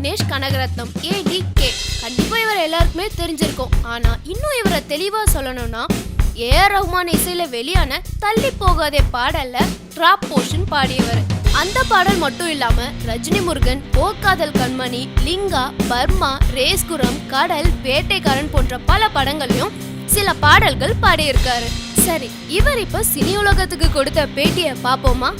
Dinesh Kanagaratnam ADK. கண்டிப்பா இவர் எல்லாருக்குமே தெரிஞ்சிருக்கும். ஆனா இன்னும் இவரை தெளிவா சொல்லணும்னா AR ரஹ்மான் இசையில வெளியான தள்ளி போகாதே பாடல்ல டிராப் போர்ஷன் பாடியவர். அந்த பாடல் மட்டும் இல்லாம ரஜினி முருகன், ஓ காதல் கண்மணி, லிங்கா, பர்மா, ரேஸ்குரம், கடல், வேட்டைக்காரன் போன்ற பல படங்களையும் சில பாடல்கள் பாடியிருக்காரு. சரி, இவர் இப்ப சினி உலகத்துக்கு கொடுத்த பேட்டிய பாப்போமா?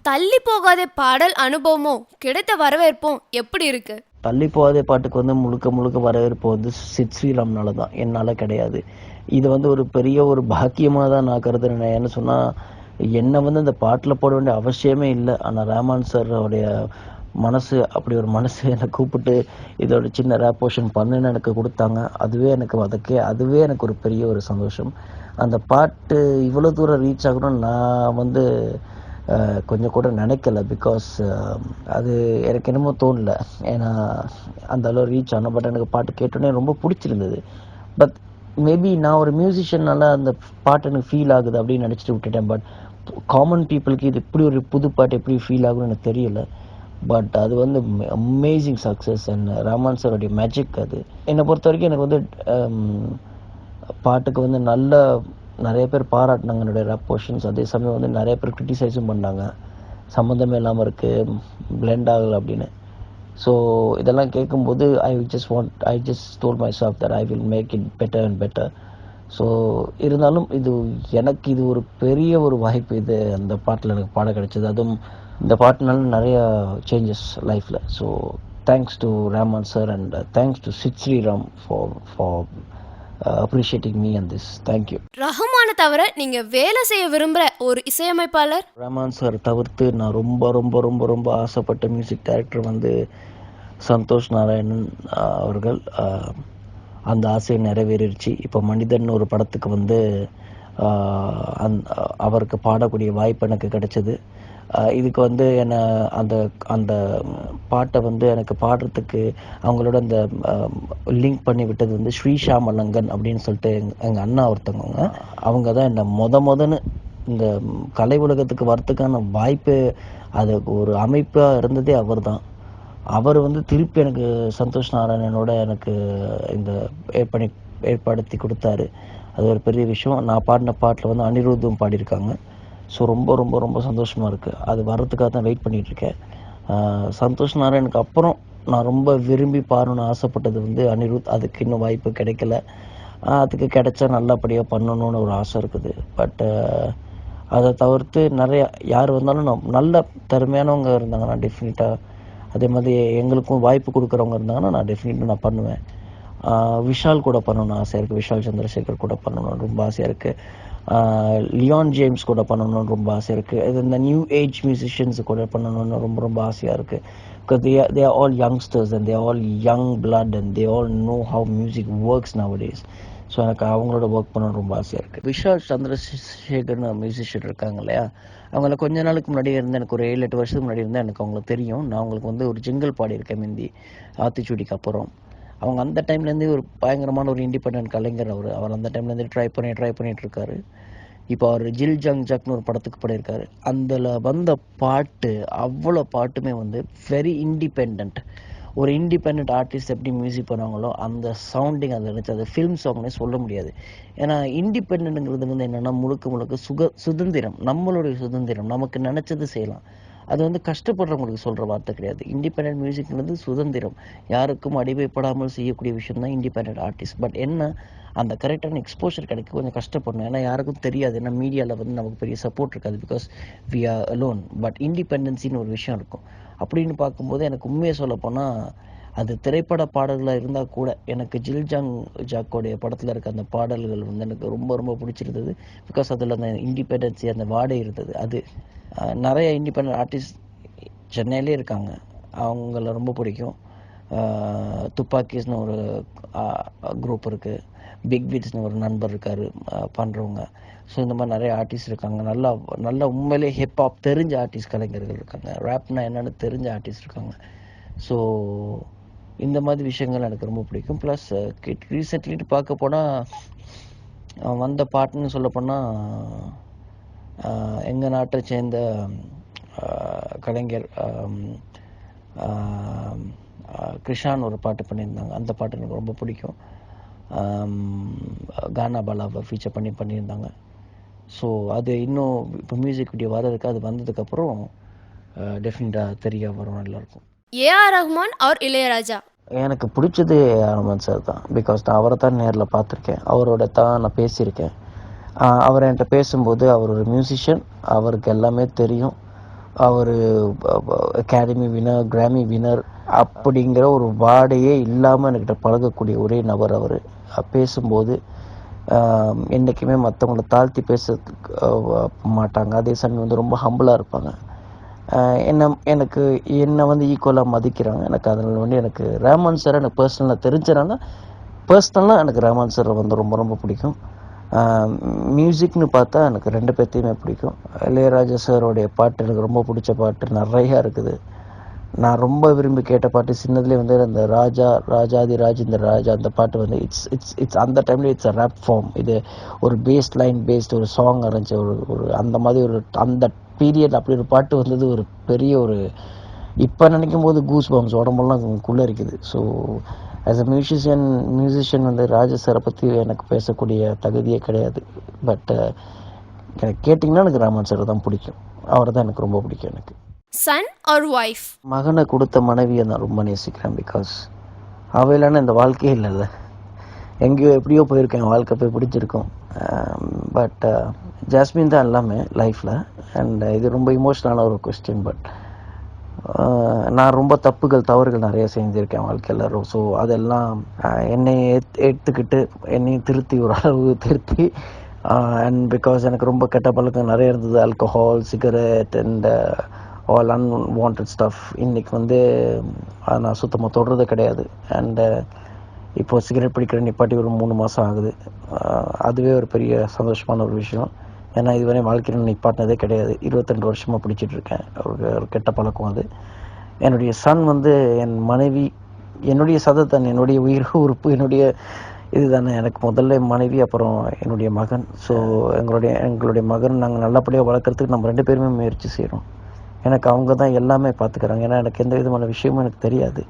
தள்ளி போகாதே பாடல் அனுபவமும் கிடைத்த வரவேற்பும் எப்படி இருக்கு? தள்ளி போகாதே பாட்டுக்கு வந்து முழுக்க முழுக்க வரவேற்பு வந்து சித் ஸ்ரீராம்னால தான், என்னால கிடையாது. இது வந்து ஒரு பெரிய ஒரு பாக்கியமாக தான் நான் கருதுறேன். என்ன சொன்னா, என்னை வந்து இந்த பாட்டில் போட வேண்டிய அவசியமே இல்லை. ஆனால் ரஹ்மான் சார் உடைய மனசு, அப்படி ஒரு மனசு என்னை கூப்பிட்டு இதோட சின்ன ரேப் போர்ஷன் பண்ணுன்னு எனக்கு கொடுத்தாங்க. அதுவே எனக்கு ஒரு பெரிய ஒரு சந்தோஷம். அந்த பாட்டு இவ்வளோ தூரம் ரீச் ஆகணும்னு நான் வந்து கொஞ்சம் கூட நினைக்கல. பிகாஸ் அது எனக்கு என்னமோ தோணல. ஏன்னா அந்த அளவு ரீச் ஆனோம். பட் எனக்கு பாட்டு கேட்டோன்னே ரொம்ப பிடிச்சிருந்தது. பட் மேபி நான் ஒரு மியூசிஷியனால அந்த பாட்டு எனக்கு ஃபீல் ஆகுது அப்படின்னு நினச்சிட்டு விட்டுட்டேன். பட் காமன் பீப்புளுக்கு இது இப்படி ஒரு புது பாட்டு எப்படி ஃபீல் ஆகுன்னு எனக்கு தெரியல. பட் அது வந்து அமேசிங் சக்ஸஸ் அண்ட் ரஹ்மான் சாரோடைய மேஜிக் அது. என்னை பொறுத்த வரைக்கும் எனக்கு வந்து பாட்டுக்கு வந்து நிறைய பேர் பாராட்டினாங்க என்னுடைய ரேப் போர்ஷன்ஸ். அதே சமயம் வந்து நிறைய பேர் கிரிட்டிசைஸும் பண்ணாங்க, சம்மந்தமே இல்லாமல் இருக்குது, பிளெண்ட் ஆகலை அப்படின்னு. ஸோ இதெல்லாம் கேட்கும்போது I just told myself that I will make it better and better. So இருந்தாலும் எனக்கு இது ஒரு பெரிய ஒரு வாய்ப்பு. இது அந்த பாட்டில் எனக்கு பாட கிடைச்சது. அதுவும் இந்த பாட்டுனால நிறைய சேஞ்சஸ் லைஃப்பில். So thanks to Rahman sir and thanks to Sid Sriram for appreciating me on this. Thank you. Rahman தவிர நீங்க வேலை செய்ய விரும்புற ஒரு இசையமைப்பாளர்? ரஹ்மான் சார் தவிர்த்து நான் ரொம்ப ரொம்ப ரொம்ப ரொம்ப ஆசைப்பட்ட மியூசிக் டைரக்டர் வந்து சந்தோஷ் நாராயணன் அவர்கள். அந்த ஆசையை நிறைவேறிடுச்சு. இப்போ மனிதன் ஒரு படத்துக்கு வந்து அவருக்கு பாடக்கூடிய வாய்ப்பு எனக்கு கிடைச்சது. இதுக்கு வந்து என்னை அந்த பாட்டை வந்து எனக்கு பாடுறதுக்கு அவங்களோட அந்த லிங்க் பண்ணி விட்டது வந்து ஸ்ரீஷா மலங்கன் அப்படின்னு சொல்லிட்டு எங்கள் அண்ணா ஒருத்தவங்க. அவங்க தான் என்னை முதன்னு இந்த கலை உலகத்துக்கு வரத்துக்கான வாய்ப்பு, அது ஒரு அமைப்பாக இருந்ததே அவர் தான். அவர் வந்து திருப்பி எனக்கு சந்தோஷ் நாராயணனோட எனக்கு இந்த ஏற்படுத்தி கொடுத்தாரு. அது ஒரு பெரிய விஷயம். நான் பாடின பாட்டில் வந்து அனிருத்தும் பாடியிருக்காங்க. ஸோ ரொம்ப ரொம்ப ரொம்ப சந்தோஷமாக இருக்குது. அது வர்றதுக்காக தான் வெயிட் பண்ணிகிட்ருக்கேன். சந்தோஷ் நாராயணுக்கு அப்புறம் நான் ரொம்ப விரும்பி பாடணும்னு ஆசைப்பட்டது வந்து அனிருத். அதுக்கு இன்னும் வாய்ப்பு கிடைக்கல. அதுக்கு கிடைச்சா நல்லபடியாக பண்ணணும்னு ஒரு ஆசை இருக்குது. பட் அதை தவிர்த்து நிறையா யார் வந்தாலும் நல்ல திறமையானவங்க இருந்தாங்கன்னா டெஃபினட்டாக, அதே மாதிரி எங்களுக்கும் வாய்ப்பு கொடுக்குறவங்க இருந்தாங்கன்னா நான் டெஃபினட்டாக நான் பண்ணுவேன். விஷால் கூட பண்ணணும்னு ஆசையாக இருக்குது. விஷால் சந்திரசேகர் கூட பண்ணணும்னு ரொம்ப ஆசையாக இருக்குது. லியான் ஜேம்ஸ் கூட பண்ணணும்னு ரொம்ப ஆசையாக இருக்குது. இது இந்த நியூ ஏஜ் மியூசிஷியன்ஸ் கூட பண்ணணும்னு ரொம்ப ரொம்ப ஆசையாக இருக்குது. Because they are all youngsters and they are all young blood and they all know how music works nowadays. So எனக்கு அவங்களோட ஒர்க் பண்ணணும்னு ரொம்ப ஆசையாக இருக்குது. விஷால் சந்திரசேகர்னு மியூசிஷியன் இருக்காங்க இல்லையா, அவங்கள கொஞ்ச நாளுக்கு முன்னாடி இருந்து எனக்கு ஒரு 7-8 வருஷத்துக்கு முன்னாடி இருந்தால் எனக்கு அவங்கள தெரியும். நான் அவங்களுக்கு வந்து ஒரு ஜிங்கிள் பாடியிருக்கேன் முந்தி, ஆத்திச்சூடிக்கு அப்புறம். அவங்க அந்த டைம்லேருந்து ஒரு பயங்கரமான ஒரு இண்டிபெண்டன்ட் கலைஞர். அவர் அந்த டைம்லேருந்து ட்ரை பண்ணிட்டு இருக்காரு. இப்போ அவர் ஜில் ஜங் ஜக்னு ஒரு படத்துக்கு பாடியிருக்காரு. அதில் வந்த பாட்டு அவ்வளோ பாட்டுமே வந்து வெரி இண்டிபெண்ட். ஒரு இண்டிபெண்ட் ஆர்டிஸ்ட் எப்படி மியூசிக் பண்ணுவாங்களோ அந்த சவுண்டிங் அதில் இருந்துச்சு. அது ஃபில்ம் சாங்னே சொல்ல முடியாது. ஏன்னா இண்டிபெண்ட்ங்கிறது வந்து என்னென்னா முழுக்க சுதந்திரம், நம்மளுடைய சுதந்திரம், நமக்கு நினச்சது செய்யலாம். அது வந்து கஷ்டப்படுறவங்களுக்கு சொல்கிற வார்த்தை கிடையாது. இண்டிபெண்ட் மியூசிக்ன்றது சுதந்திரம், யாருக்கும் அடிமைப்படாமல் செய்யக்கூடிய விஷயம் தான் இண்டிபெண்ட் ஆர்டிஸ்ட். பட் என்ன, அந்த கரெக்டான எக்ஸ்போஷர் கிடைக்க கொஞ்சம் கஷ்டப்படணும். ஏன்னா யாருக்கும் தெரியாது. ஏன்னா மீடியாவில் வந்து நமக்கு பெரிய சப்போர்ட் இருக்காது. Because we are alone. But இண்டிபெண்டன்சின்னு ஒரு விஷயம் இருக்கும். அப்படின்னு பார்க்கும்போது எனக்கு உண்மையை சொல்லப்போனால் அது திரைப்பட பாடல்களாக இருந்தால் கூட எனக்கு ஜில் ஜங் ஜாக்கோடைய படத்தில் இருக்க அந்த பாடல்கள் வந்து எனக்கு ரொம்ப ரொம்ப பிடிச்சிருந்தது. பிகாஸ் அதில் அந்த இண்டிபெண்டன்சி, அந்த வாடை இருந்தது. அது நிறைய இண்டிபெண்ட் ஆர்டிஸ்ட் சென்னையிலே இருக்காங்க, அவங்கள ரொம்ப பிடிக்கும். துப்பாக்கிஸ்னு ஒரு குரூப் இருக்குது, பிக் பீட்ஸ்னு ஒரு நண்பர் இருக்கார் பண்ணுறவங்க. ஸோ இந்த மாதிரி நிறைய ஆர்டிஸ்ட் இருக்காங்க. நல்லா உண்மையிலே ஹிப்ஹாப் தெரிஞ்ச ஆர்டிஸ்ட் கலைஞர்கள் இருக்காங்க, ரேப்னா என்னென்னு தெரிஞ்ச ஆர்டிஸ்ட் இருக்காங்க. ஸோ இந்த மாதிரி விஷயங்கள் எனக்கு ரொம்ப பிடிக்கும். ப்ளஸ் ரீசெண்ட்லிட்டு பார்க்க போனால் வந்த பாட்டுன்னு சொல்லப்போனால் எங்கள் நாட்டை சேர்ந்த கலைஞர் கிருஷான் ஒரு பாட்டு பண்ணியிருந்தாங்க, அந்த பாட்டு எனக்கு ரொம்ப பிடிக்கும். கானா பாலாவை ஃபீச்சர் பண்ணியிருந்தாங்க. ஸோ அது இன்னும் இப்போ மியூசிக் வீடியோ வர்றதுக்கு அது வந்ததுக்கப்புறம் டெஃபினட்டாக தெரிய வரும் எல்லாருக்கும். ஏஆர் ரஹ்மான் और இளையராஜா? எனக்கு பிடிச்சது ரஹ்மான் சார் தான். பிகாஸ் நான் அவரை தான் நேரில் பார்த்துருக்கேன், அவரோட தான் நான் பேசியிருக்கேன். அவர் என்கிட்ட பேசும்போது அவர் ஒரு மியூசிஷியன், அவருக்கு எல்லாமே தெரியும். அவர் அகாடமி வினர், கிராமி வினர் அப்படிங்கிற ஒரு வாடையே இல்லாமல் என்கிட்ட பழகக்கூடிய ஒரே நபர் அவர். பேசும்போது என்றைக்குமே மற்றவங்கள தாழ்த்தி பேச மாட்டாங்க, அதே சமயம் வந்து ரொம்ப ஹம்பிளாக இருப்பாங்க. என்னை வந்து ஈக்குவலாக மதிக்கிறாங்க. எனக்கு அதில் வந்து எனக்கு ரஹ்மான் சார் எனக்கு பர்சனலாக எனக்கு ரஹ்மான் சார் வந்து ரொம்ப ரொம்ப பிடிக்கும். மியூசிக்னு பார்த்தா எனக்கு 2 பேர்த்தையுமே பிடிக்கும். இளையராஜா சாரோடைய பாட்டு எனக்கு ரொம்ப பிடிச்ச பாட்டு நிறையா இருக்குது. நான் ரொம்ப விரும்பி கேட்ட பாட்டு சின்னதுலேயே வந்து அந்த ராஜாதி ராஜ் இந்த ராஜா, அந்த பாட்டு வந்து இட்ஸ் அந்த டைமில் இட்ஸ் அ ரேப் ஃபார்ம். இது ஒரு லைன் பேஸ்டு ஒரு சாங் அரைஞ்ச ஒரு அந்த மாதிரி அந்த பீரியட் அப்படி ஒரு பாட்டு வந்தது ஒரு பெரிய ஒரு, இப்போ நினைக்கும் போது கூஸ் பம்ஸ் உடம்பெல்லாம் குள்ளே இருக்குது. ஸோ ஆஸ் அ மியூசிஷியன் வந்து ராஜா சாரை பற்றி எனக்கு பேசக்கூடிய தகுதியே கிடையாது. பட் எனக்கு கேட்டிங்கன்னா எனக்கு ரஹ்மான் சார் தான் பிடிக்கும், அவரை தான் எனக்கு ரொம்ப பிடிக்கும். எனக்கு சன் ஆர் ஒய்ஃப்? மகனை கொடுத்த மனைவியை நான் ரொம்ப நேசிக்கிறேன். பிகாஸ் அவையிலான இந்த வாழ்க்கையே இல்லைல்ல, எங்கேயோ எப்படியோ போயிருக்கேன், வாழ்க்கை போய் பிடிச்சிருக்கோம். பட் ஜாஸ்மின் தான் எல்லாமே லைஃப்பில். அண்ட் இது ரொம்ப இமோஷ்னலான ஒரு கொஸ்டின். பட் நான் ரொம்ப தவறுகள் நிறைய செஞ்சுருக்கேன் வாழ்க்கையில். ஸோ அதெல்லாம் என்னை எடுத்துக்கிட்டு என்னையும் திருத்தி ஒரு அளவு திருத்தி, அண்ட் பிகாஸ் எனக்கு ரொம்ப கெட்ட பழக்கம் நிறைய இருந்தது, alcohol, cigarette and all unwanted stuff. இன்றைக்கி வந்து நான் சுத்தமாக தொடுறது கிடையாது. அண்டு இப்போது சிகரெட் பிடிக்கிற நிப்பாட்டி ஒரு 3 மாதம் ஆகுது. அதுவே ஒரு பெரிய சந்தோஷமான ஒரு விஷயம். ஏன்னா இதுவரை வாழ்க்கையில் நிப்பாட்டினதே கிடையாது. 22 வருஷமாக பிடிச்சிட்ருக்கேன். ஒரு கெட்ட பழக்கம் அது. என்னுடைய சன் வந்து என் மனைவி, என்னுடைய சதத்தன், என்னுடைய உயிர் உறுப்பு, என்னுடைய இது தானே. எனக்கு முதல்ல மனைவி, அப்புறம் என்னுடைய மகன். ஸோ எங்களுடைய மகன் நாங்கள் நல்லபடியாக வளர்க்குறதுக்கு நம்ம 2 பேருமே முயற்சி செய்கிறோம். எனக்கு அவங்க தான் எல்லாமே பார்த்துக்கிறாங்க. ஏன்னா எனக்கு எந்த விதமான விஷயமும் எனக்கு தெரியாது.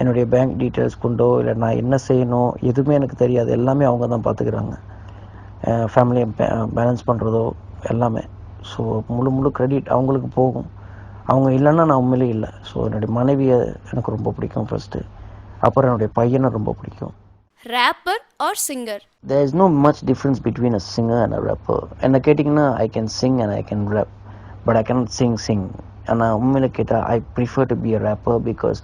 என்னுடைய பேங்க் டீட்டெயில்ஸ் கொண்டோ இல்லை நான் என்ன செய்யணும் எதுவுமே எனக்கு தெரியாது. எல்லாமே அவங்க தான் பார்த்துக்கிறாங்க. ஃபேமிலியை பேலன்ஸ் பண்ணுறதோ எல்லாமே. ஸோ முழு கிரெடிட் அவங்களுக்கு போகும். அவங்க இல்லைன்னா நான் உண்மையிலே இல்லை. ஸோ என்னுடைய மனைவியை எனக்கு ரொம்ப பிடிக்கும் ஃபர்ஸ்ட்டு. அப்புறம் என்னுடைய பையனை ரொம்ப பிடிக்கும். Rapper or singer? There is no much difference between a singer and a rapper. என்ன கேட்டிங்கன்னா I can sing and I can rap, but I cannot sing. ஆனால் உண்மையில கேட்டால் I prefer to be a rapper because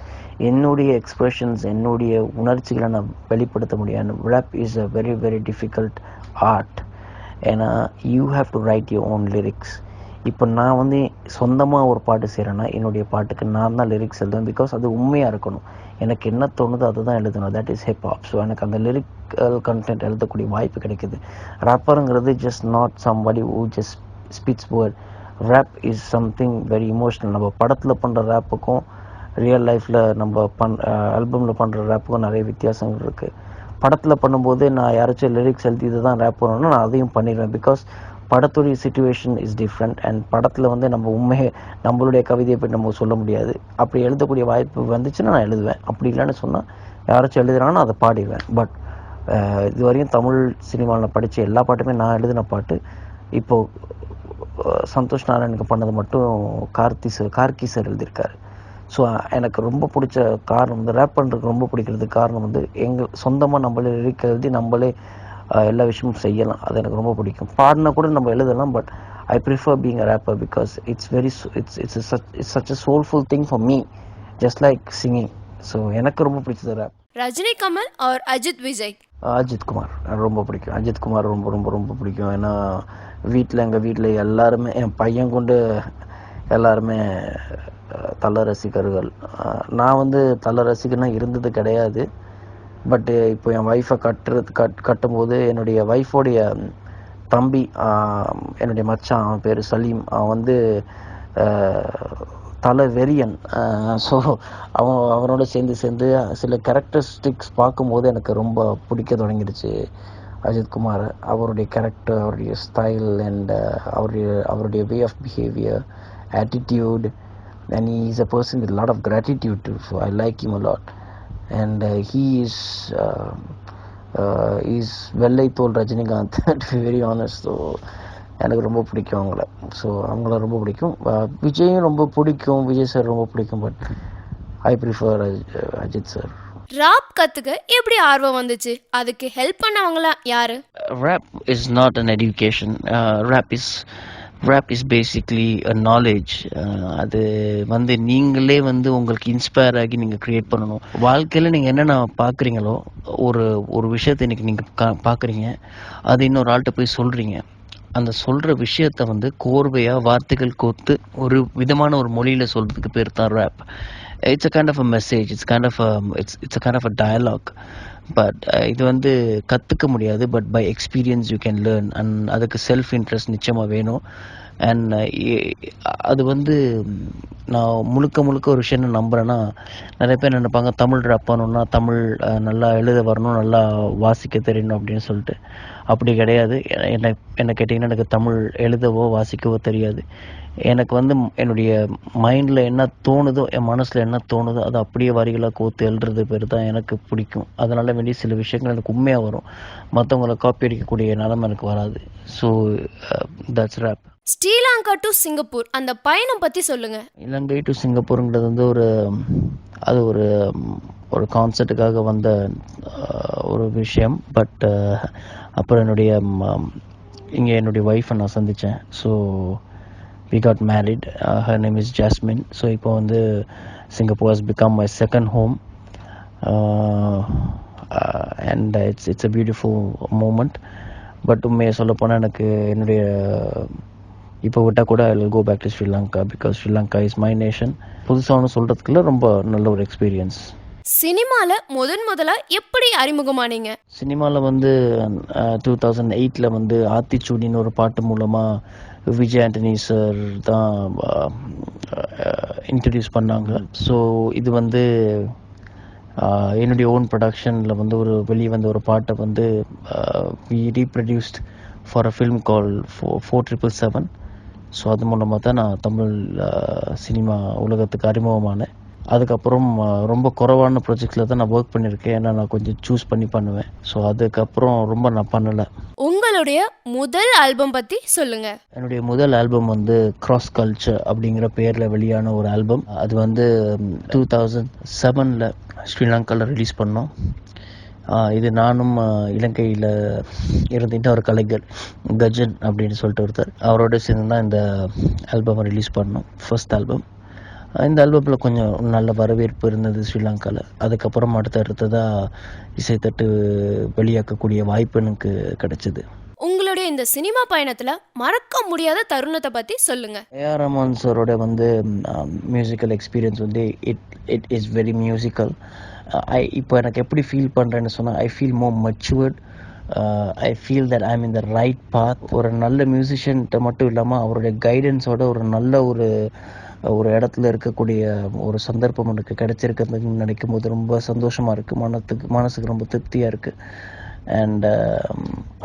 என்னுடைய expressions, என்னுடைய உணர்ச்சிகளை நான் வெளிப்படுத்த முடியும். rap is a very very difficult art. ஏன்னா you have to write your own lyrics. இப்போ நான் வந்து சொந்தமாக ஒரு பாட்டு செய்கிறேன்னா என்னுடைய பாட்டுக்கு நான் தான் லிரிக்ஸ் எழுதுவேன். பிகாஸ் அது உண்மையாக இருக்கணும். எனக்கு என்ன தோணுதோ அதை தான் எழுதணும். That is hip hop. ஸோ எனக்கு அந்த லிரிக்கல் கண்டென்ட் எழுதக்கூடிய வாய்ப்பு கிடைக்குது. ரேப்பருங்கிறது just not somebody who just speaks word. Rap is something very emotional. நம்ம படத்தில் பண்ணுற ரேப்புக்கும் ரியல் லைஃப்பில் நம்ம ஆல்பமில் பண்ணுற ரேப்புக்கும் நிறைய வித்தியாசங்கள் இருக்குது. படத்தில் பண்ணும்போது நான் யாராச்சும் லிரிக்ஸ் எழுதி இதை தான் ரேப் பண்ணணும்னா நான் அதையும் பண்ணிடுவேன். பிகாஸ் படத்துடைய சிச்சுவேஷன் இஸ் டிஃப்ரெண்ட். அண்ட் படத்தில் வந்து நம்ம உண்மையை நம்மளுடைய கவிதையை போய் நம்ம சொல்ல முடியாது. அப்படி எழுதக்கூடிய வாய்ப்பு வந்துச்சுன்னா நான் எழுதுவேன். அப்படி இல்லைன்னு சொன்னால் யாராச்சும் எழுதுறாங்கன்னா அதை பாடிடுவேன். பட் இதுவரையும் தமிழ் சினிமாவில் படித்த எல்லா பாட்டுமே நான் எழுதின பாட்டு. இப்போது சந்தோஷ் நாராயணுக்கு பண்ணது மட்டும் கார்கி சார் எழுதியிருக்காரு. ஸோ எனக்கு ரொம்ப பிடிச்ச காரணம் வந்து ரேப் பண்ணுறதுக்கு ரொம்ப பிடிக்கிறதுக்கு காரணம் வந்து சொந்தமாக நம்மளே லிரிக் எழுதி நம்மளே எல்லா விஷயமும் செய்யலாம். அது எனக்கு ரொம்ப பிடிக்கும். பாடினா கூட நம்ம எழுதலாம். But I prefer being a rapper because it's such a soulful thing for me, just like singing. So எனக்கு ரொம்ப பிடிச்சது ரேப். ரஜினி கமல் ஆர் அஜித் விஜய்? அஜித் குமார் ரொம்ப பிடிக்கும். அஜித் குமார் ரொம்ப ரொம்ப ரொம்ப பிடிக்கும். ஏன்னா எங்கள் வீட்டில் எல்லாருமே, என் பையன் கொண்டு எல்லாருமே தல ரசிகர்கள். நான் வந்து தல ரசிகனா இருந்தது கிடையாது. பட்டு இப்போ என் ஒய்ஃபை கட்டும்போது என்னுடைய ஒய்ஃபோடைய தம்பி, என்னுடைய மச்சான், அவன் பேர் சலீம், அவன் வந்து தலை வெறியன். ஸோ அவனோட சேர்ந்து சில கேரக்டரிஸ்டிக்ஸ் பார்க்கும்போது எனக்கு ரொம்ப பிடிக்க தொடங்கிடுச்சு அஜித்குமார். அவருடைய கேரக்டர், அவருடைய ஸ்டைல் அண்ட் அவருடைய way of behaviour, attitude, and he's a person with a lot of gratitude too, so I like him a lot. And he is வெள்ளை தோல் Rajinikanth to be very honest. So எனக்கு ரொம்ப பிடிக்கும் அவங்கள. So அவங்கள ரொம்ப பிடிக்கும். விஜயும் ரொம்ப பிடிக்கும், விஜய் சார் ரொம்ப பிடிக்கும். But I prefer Ajith sir. Rap கத்துக்க எப்படி ஆர்வம் வந்துச்சு? அதுக்கு ஹெல்ப் பண்ணவங்களாம் யாரு? Rap is not an education. Rap is basically a knowledge. அது வந்து நீங்களே வந்து உங்களுக்கு இன்ஸ்பயர் ஆகி நீங்கள் க்ரியேட் பண்ணணும். வாழ்க்கையில் நீங்கள் என்னென்ன பார்க்குறீங்களோ, ஒரு விஷயத்தை இன்னைக்கு நீங்கள் பார்க்குறீங்க, அது இன்னொரு ஆள்கிட்ட போய் சொல்கிறீங்க. அந்த சொல்கிற விஷயத்த வந்து கோர்வையாக வார்த்தைகள் கோர்த்து ஒரு விதமான ஒரு மொழியில் சொல்கிறதுக்கு பேர் தான் rap. It's a kind of a message, it's a kind of a dialogue. But இது வந்து கற்றுக்க முடியாது, but by experience you can learn. And அதுக்கு செல்ஃப் இன்ட்ரெஸ்ட் நிச்சயமாக வேணும். அண்ட் அது வந்து நான் முழுக்க ஒரு விஷயம் நம்புகிறேன்னா, நிறைய பேர் நினைப்பாங்க தமிழ் ரேப் பண்ணணும்னா தமிழ் நல்லா எழுத வரணும், நல்லா வாசிக்க தெரியணும் அப்படின்னு சொல்லிட்டு. அப்படி கிடையாது. என்ன கேட்டிங்கன்னா, எனக்கு தமிழ் எழுதவோ வாசிக்கவோ தெரியாது. எனக்கு வந்து என்னுடைய மைண்டில் என்ன தோணுதோ, என் மனசில் என்ன தோணுதோ அதை அப்படியே வரிகளாக கோர்த்து எழுதுறது பேர் தான் எனக்கு பிடிக்கும். அதனால் வேண்டிய சில விஷயங்கள் எனக்கு உண்மையாக வரும், மற்றவங்களை காப்பி அடிக்கக்கூடிய நிலைமை எனக்கு வராது. So that's rap. Sri Lanka to Singapore அந்த பயணம் பற்றி சொல்லுங்க. இலங்கை டு சிங்கப்பூருங்கிறது வந்து அது ஒரு கான்சர்ட்டுக்காக வந்த ஒரு விஷயம். பட் அப்புறம் இங்கே என்னுடைய ஒய்ஃபை நான் சந்தித்தேன். So we got married. Her name is Jasmine. So இப்போ வந்து Singapore has become my second home. And it's a beautiful moment. But உண்மையை சொல்ல போனால் எனக்கு என்னுடைய இப்போ விட்டால் கூட I will go back to Sri Lanka because Sri Lanka is my nation. புதுசாக ஒன்று சொல்கிறதுக்குள்ள ரொம்ப நல்ல ஒரு எக்ஸ்பீரியன்ஸ். சினிமாவில் முதலாக எப்படி அறிமுகமானீங்க? சினிமாவில் வந்து 2008 வந்து ஆத்திச்சூடின்னு ஒரு பாட்டு மூலமாக விஜய் ஆண்டனி சார் தான் இன்ட்ரடியூஸ் பண்ணாங்க. ஸோ இது வந்து என்னுடைய ஓன் ப்ரொடக்ஷனில் வந்து வெளியே வந்த ஒரு பாட்டை வந்து we reproduced for a film call 4777. So அது மூலமாக தான் நான் தமிழ் சினிமா உலகத்துக்கு அறிமுகமானேன். அதுக்கப்புறம் ரொம்ப குறைவான ப்ராஜெக்ட்ஸில் தான் நான் ஒர்க் பண்ணியிருக்கேன். ஏன்னா நான் கொஞ்சம் சூஸ் பண்ணி பண்ணுவேன். ஸோ அதுக்கப்புறம் ரொம்ப நான் பண்ணலை. உங்களுடைய முதல் ஆல்பம் பற்றி சொல்லுங்க. என்னுடைய முதல் ஆல்பம் வந்து கிராஸ் கல்ச்சர் அப்படிங்கிற பேரில் வெளியான ஒரு ஆல்பம். அது வந்து 2007 ஸ்ரீலங்காவில் ரிலீஸ் பண்ணோம். இது நானும் இலங்கையில் இருந்துட்டு ஒரு கலைஞர் கஜன் அப்படின்னு சொல்லிட்டு ஒருத்தர், அவரோட சேர்ந்து தான் இந்த ஆல்பமை ரிலீஸ் பண்ணோம், ஃபர்ஸ்ட் ஆல்பம். இந்த ஆல்பத்தில் கொஞ்சம் நல்ல வரவேற்பு இருந்தது ஸ்ரீலங்காவில். அதுக்கப்புறம் அடுத்ததாக இசைத்தட்டு வெளியாக்கக்கூடிய வாய்ப்பு எனக்கு கிடைச்சிது. உங்களுடைய இந்த சினிமா பயணத்தில் மறக்க முடியாத தருணத்தை பற்றி சொல்லுங்க. ஏஆர் ரஹ்மான் சாரோட வந்து மியூசிக்கல் எக்ஸ்பீரியன்ஸ் வந்து இட் இஸ் வெரி மியூசிக்கல். இப்போ எனக்கு எப்படி ஃபீல் பண்ணுறேன்னு சொன்னால், I feel more matured. I feel that I am in the right path. ஒரு நல்ல மியூசிஷியன்ட்ட மட்டும் இல்லாமல் அவருடைய கைடன்ஸோட ஒரு நல்ல ஒரு இடத்துல இருக்கக்கூடிய ஒரு சந்தர்ப்பம் எனக்கு கிடைச்சிருக்கிறதுன்னு நினைக்கும் போது ரொம்ப சந்தோஷமாக இருக்குது, மனசுக்கு ரொம்ப திருப்தியாக இருக்குது. அண்ட்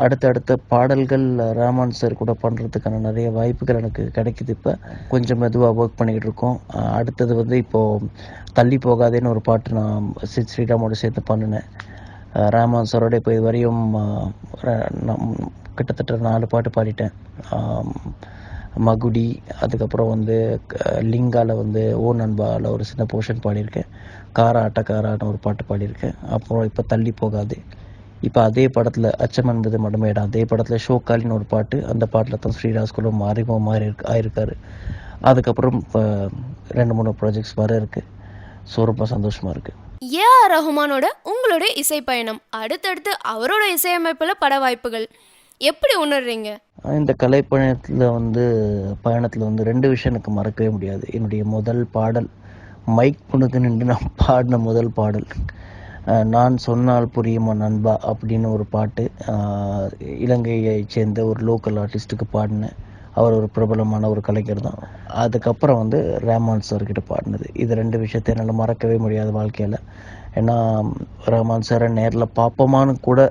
அடுத்த பாடல்கள் ரஹ்மான் சார் கூட பண்ணுறதுக்கான நிறைய வாய்ப்புகள் எனக்கு கிடைக்குது. இப்போ கொஞ்சம் மெதுவாக ஒர்க் பண்ணிக்கிட்டு இருக்கோம். அடுத்தது வந்து இப்போது தள்ளி போகாதேன்னு ஒரு பாட்டு நான் ஸ்ரீராமோட சேர்த்து பண்ணினேன். ரஹ்மான் சாரோட இப்போ இது வரையும் கிட்டத்தட்ட 4 பாட்டு பாடிட்டேன். மகுடி, அதுக்கப்புறம் வந்து லிங்காவில் வந்து ஓ நண்பாவில் ஒரு சின்ன போர்ஷன் பாடியிருக்கேன். காரான்னு ஒரு பாட்டு பாடியிருக்கேன். அப்புறம் இப்போ தள்ளி போகாது. இப்போ அதே படத்தில் அச்சம் என்பது மடமேடா, அதே படத்தில் ஷோக்காலின்னு ஒரு பாட்டு, அந்த பாட்டில் தான் ஸ்ரீராஜ்குலம் அறிமுகமாக ஆயிருக்காரு. அதுக்கப்புறம் இப்போ 2-3 ப்ராஜெக்ட்ஸ் வர இருக்குது. ஸோ ரொம்ப சந்தோஷமாக இருக்குது. ஏஆர் ரஹ்மானோட உங்களுடைய இசை பயணம், அடுத்தடுத்து அவரோட இசையமைப்பில் பட வாய்ப்புகள் எப்படி உணர்றீங்க? இந்த கலை பயணத்தில் வந்து 2 விஷயம் எனக்கு மறக்கவே முடியாது. என்னுடைய முதல் பாடல், மைக் புனுக்கு நின்று நான் பாடின முதல் பாடல், நான் சொன்னால் புரியுமா நண்பா அப்படின்னு ஒரு பாட்டு. இலங்கையை சேர்ந்த ஒரு லோக்கல் ஆர்டிஸ்ட்டுக்கு பாடினேன். அவர் ஒரு பிரபலமான ஒரு கலைஞர் தான். அதுக்கப்புறம் வந்து ரஹ்மான் சார்கிட்ட பாடினது. இது 2 விஷயத்தை என்னால் மறக்கவே முடியாது வாழ்க்கையில். ஏன்னா ரஹ்மான் சாரை நேரில் பார்ப்போமான்னு கூட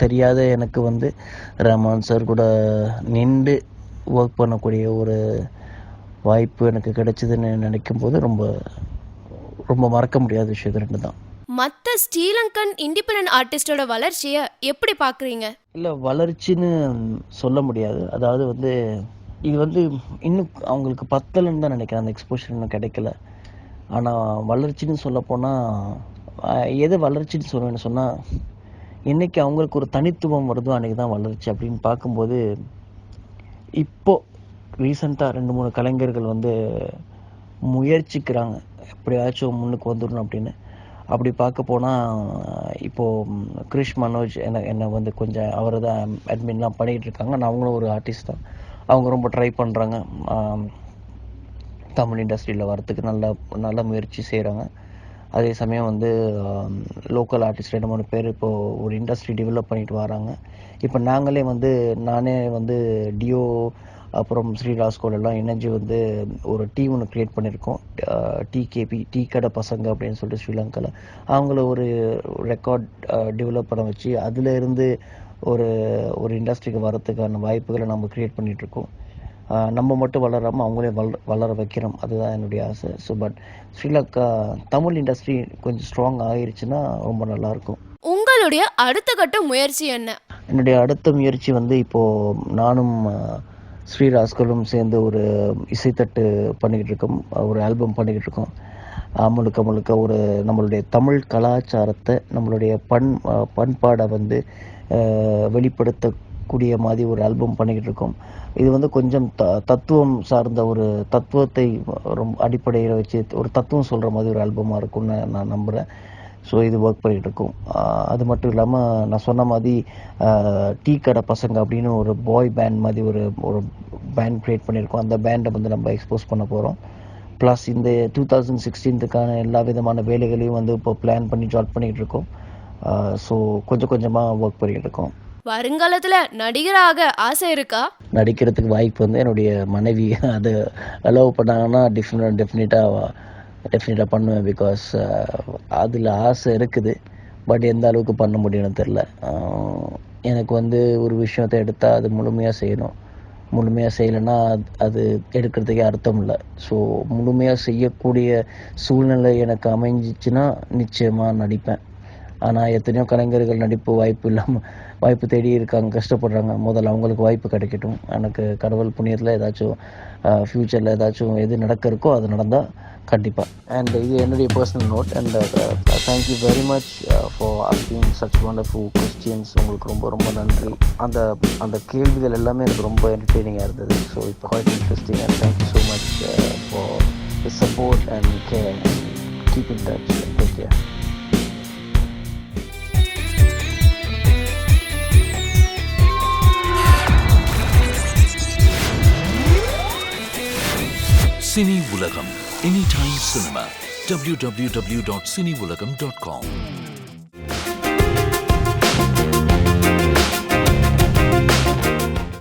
தெரியாத எனக்கு வந்து ரஹ்மான் சார் கூட நின்று ஒர்க் பண்ணக்கூடிய வாய்ப்பு எனக்கு கிடைச்சதுன்னு நினைக்கும் போது ரொம்ப ரொம்ப மறக்க முடியாத விஷயம் இது 2 தான். மற்ற ஸ்ரீலங்கன் இண்டிபெண்டன்ட் ஆர்டிஸ்டோட வளர்ச்சியை எப்படி பார்க்குறீங்க? இல்லை, வளர்ச்சின்னு சொல்ல முடியாது. அதாவது வந்து இது வந்து இன்னும் அவங்களுக்கு பத்தலைன்னு தான் நினைக்கிறேன். அந்த எக்ஸ்போஷர் இன்னும் கிடைக்கல. ஆனால் வளர்ச்சின்னு சொல்லப்போனால் எது வளர்ச்சின்னு சொல்லுவேன்னு சொன்னால், என்னைக்கு அவங்களுக்கு ஒரு தனித்துவம் வருதோ அன்றைக்கி தான் வளர்ச்சி அப்படின்னு பார்க்கும்போது, இப்போது ரீசெண்டாக 2-3 கலைஞர்கள் வந்து முயற்சிக்கிறாங்க எப்படியாச்சும் முன்னுக்கு வந்துடணும் அப்படின்னு. அப்படி பார்க்க போனால் இப்போது கிரிஷ் மனோஜ் என்னை வந்து கொஞ்சம் அவர் தான் அட்மின்லாம் பண்ணிகிட்டு இருக்காங்க. நான் அவங்களும் ஒரு ஆர்டிஸ்ட் தான். அவங்க ரொம்ப ட்ரை பண்ணுறாங்க. தமிழ் இண்டஸ்ட்ரியில் வரத்துக்கு நல்ல முயற்சி செய்கிறாங்க. அதே சமயம் வந்து லோக்கல் ஆர்டிஸ்ட் 2-3 பேர் இப்போது ஒரு இண்டஸ்ட்ரி டெவலப் பண்ணிட்டு வராங்க. இப்போ நானே வந்து டியோ அப்புறம் ஸ்ரீ ராஸ்கோல் எல்லாம் இணைஞ்சு வந்து ஒரு டீம் ஒன்று க்ரியேட் பண்ணியிருக்கோம். டிகேபி, டீ கடை பசங்க அப்படின்னு சொல்லிட்டு ஸ்ரீலங்காவில். அவங்கள ஒரு ரெக்கார்ட் டெவலப் பண்ண வச்சு அதில் இருந்து ஒரு இண்டஸ்ட்ரிக்கு வரத்துக்கான வாய்ப்புகளை நம்ம க்ரியேட் பண்ணிகிட்ருக்கோம். நம்ம மட்டும் வளராமல் அவங்களே வளர வைக்கிறோம். அதுதான் என்னுடைய ஆசை. So but Sri Lanka Tamil industry கொஞ்சம் ஸ்ட்ராங் ஆகிருச்சுன்னா ரொம்ப நல்லாயிருக்கும். உங்களுடைய அடுத்த கட்ட முயற்சி என்ன? என்னுடைய அடுத்த முயற்சி வந்து இப்போது நானும் ஸ்ரீ ராஸ்கலும் சேர்ந்து ஒரு இசைத்தட்டு பண்ணிக்கிட்டு இருக்கோம். ஒரு ஆல்பம் பண்ணிக்கிட்டு இருக்கோம். முழுக்க ஒரு நம்மளுடைய தமிழ் கலாச்சாரத்தை, நம்மளுடைய பண்பாடை வந்து வெளிப்படுத்தக்கூடிய மாதிரி ஒரு ஆல்பம் பண்ணிக்கிட்டு இருக்கோம். இது வந்து கொஞ்சம் தத்துவம் சார்ந்த ஒரு தத்துவத்தை ரொம்ப அடிப்படையில் வச்சு ஒரு தத்துவம் சொல்கிற மாதிரி ஒரு ஆல்பமாக இருக்கும்னு நான் நம்புகிறேன். ஸோ இது ஒர்க் பண்ணிகிட்டு இருக்கோம். அது மட்டும் இல்லாமல் நான் சொன்ன மாதிரி டீ கடை பசங்க அப்படின்னு ஒரு பாய் பேண்ட் மாதிரி ஒரு பேண்ட் க்ரியேட் பண்ணியிருக்கோம். அந்த பேண்டை வந்து நம்ம எக்ஸ்போஸ் பண்ண போகிறோம். ப்ளஸ் இந்த 2016க்கான எல்லா விதமான வேலைகளையும் வந்து இப்போ பிளான் பண்ணி ஜாயின் பண்ணிகிட்டு இருக்கோம். ஸோ கொஞ்சமாக ஒர்க் பண்ணிகிட்டு இருக்கோம். வருங்காலத்துல நடிகராக ஆசை இருக்கா? நடிக்கிறதுக்கு வாய்ப்பு வந்து என்னுடைய மனைவி அது அலோவ் பண்ணாங்கன்னா டெஃபினட்டாக பண்ணுவேன். பிகாஸ் அதில் ஆசை இருக்குது. பட் எந்த அளவுக்கு பண்ண முடியும்னு தெரில. எனக்கு வந்து ஒரு விஷயத்தை எடுத்தால் அது முழுமையாக செய்யணும். முழுமையாக செய்யலைன்னா அது எடுக்கிறதுக்கே அர்த்தம் இல்லை. ஸோ முழுமையாக செய்யக்கூடிய சூழ்நிலை எனக்கு அமைஞ்சிச்சுன்னா நிச்சயமாக நடிப்பேன். ஆனால் எத்தனையோ கலைஞர்கள் நடிப்பு வாய்ப்பு தேடி இருக்காங்க, கஷ்டப்படுறாங்க. முதல்ல அவங்களுக்கு வாய்ப்பு கிடைக்கட்டும். எனக்கு கடவுள் புண்ணியத்தில் ஏதாச்சும் ஃப்யூச்சரில் ஏதாச்சும் எது நடக்க இருக்கோ அது நடந்தால் கண்டிப்பாக. அண்ட் இது என்னுடைய personal note. And thank you very much for asking such wonderful questions. உங்களுக்கு ரொம்ப நன்றி. அந்த கேள்விகள் எல்லாமே எனக்கு ரொம்ப என்டர்டெய்னிங்காக இருந்தது. ஸோ இப்போ quite interesting. And thank you so much for the support and care. Keep in touch. Take care. Cine Ulagam. Anytime Cinema. www.cineulagam.com